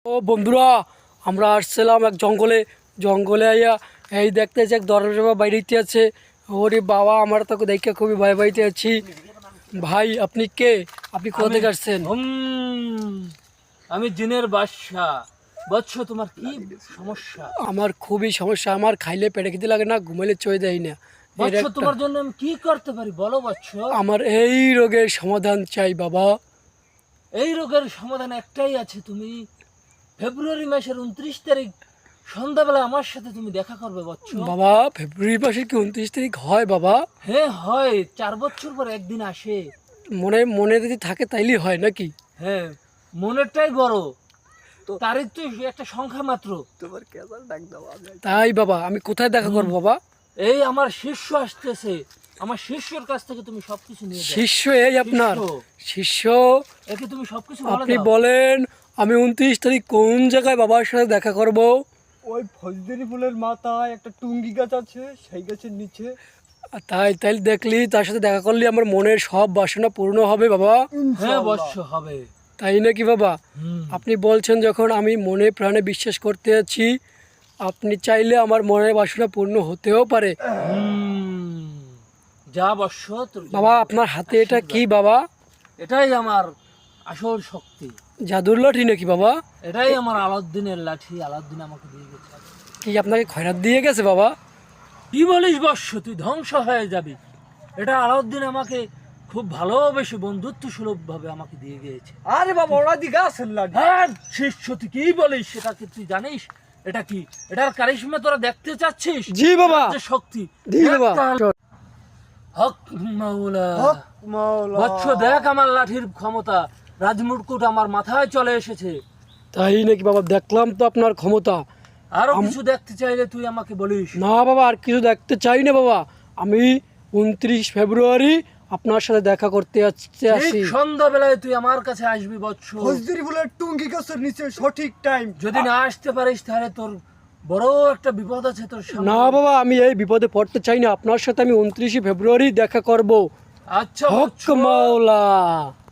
ও বন্ধুরা, আমরা আসছিলাম এক জঙ্গলে। জঙ্গলে আইয়া এই দেখতেছি এক দরজা বাইরেতে আছে। ওরে বাবা, আমার তো দেখে খুবই ভয় ভয়তে আছি। ভাই, আপনি কে? আপনি কোথা থেকে আসছেন? আমি জিনের বাদশা। বৎস, তোমার কি সমস্যা? আমার খুবই সমস্যা। আমার খাইলে পেটে খেতে লাগে না, ঘুমাইলে চয়ে দেয় না। এর বৎস, একটা তোমার জন্য আমি কি করতে পারি বলো বৎস। আমার এই রোগের সমাধান চাই বাবা। এই রোগের সমাধান একটাই আছে। তুমি ফেব্রুয়ারি মাসের 29 তারিখ সন্ধ্যাবেলা আমার সাথে তুমি দেখা করবে বৎস। বাবা, ফেব্রুয়ারি মাসের কি 29 তারিখ হয় বাবা? হ্যাঁ হয়, 4 বছর পর একদিন আসে। মনে মনে যদি থাকে তাইলে হয় নাকি? হ্যাঁ, মনেরটাই বড়, তারিখ তো একটা সংখ্যা মাত্র। তাই বাবা, আমি কোথায় দেখা করবো বাবা? এই আমার শিষ্য আসতেছে, আমার শিষ্যর কাছ থেকে তুমি সবকিছু নিয়ে যাও। শিষ্য? এই আপনার শিষ্য? একে তুমি সবকিছু বলে আপনি দাও। বলেন, আমি 29 তারিখ কোন জায়গায় বাবার সাথে দেখা করব? ওই ফজদেরি ফুলের মাথায় একটা টুঙ্গি গাছ আছে, সেই গাছের নিচে। তাই দেখলি তার সাথে দেখা করলে আমার মনের সব বাসনা পূর্ণ হবে বাবা। হ্যাঁ বৎস, হবে। তাই নাকি বাবা? আপনি বলছেন যখন, আমি মনে প্রাণে বিশ্বাস করতে আছি। আপনি চাইলে আমার মনের বাসনা পূর্ণ হতেও পারে। যা বৎস, তোর বাবা, আপনার হাতে এটা কি বাবা? এটাই আমার আসল শক্তি। জাদুর লাঠি নাকি বাবা? এটাই আমার আলাউদ্দিনের লাঠি। আলাউদ্দিন আমাকে দিয়ে গেছে। কি আপনাকে খয়রাত দিয়ে গেছে বাবা? কি বলিস বৎস, তুই ধ্বংস হয়ে যাবি। এটা আলাউদ্দিন আমাকে খুব ভালোবেসে বন্ধুত্ব সুলভ ভাবে আমাকে দিয়ে গিয়েছে। আরে বাবা, ওরা দিকে আসেন লাঠি। হ্যাঁ শিষ্য, তুই কি বলিস? সেটা কি তুই জানিস? এটা কি, এটার কারিশমা তোরা দেখতে চাচ্ছিস? জি বাবা। যে শক্তি, জি বাবা। হক মাওলা। হক মাওলা। বৎস, দেখ আমার লাঠির ক্ষমতা। রাজমুকুট আমার মাথায় চলে এসেছে। তাই নাকি বাবা? দেখলাম তো আপনার ক্ষমতা। আরো কিছু দেখতে চাইলে তুই আমাকে বলিস। না বাবা, আর কিছু দেখতে চাই না বাবা। আমি 29 ফেব্রুয়ারি আপনার সাথে দেখা করতে ঠিক আসি। সন্ধ্যাবেলায় তুই আমার কাছে আসবি বৎস। ফজদেরি ফুলের টুঙ্গি গাছের নিচে সঠিক টাইম। যদি না আসতে পারিস তাহলে তোর বড় একটা বিপদ আছে তোর সামনে। না বাবা, আমি এই বিপদে পড়তে চাই না। আপনার সাথে আমি 29 ফেব্রুয়ারি দেখা করব। আচ্ছা হক বৎস। মাওলা।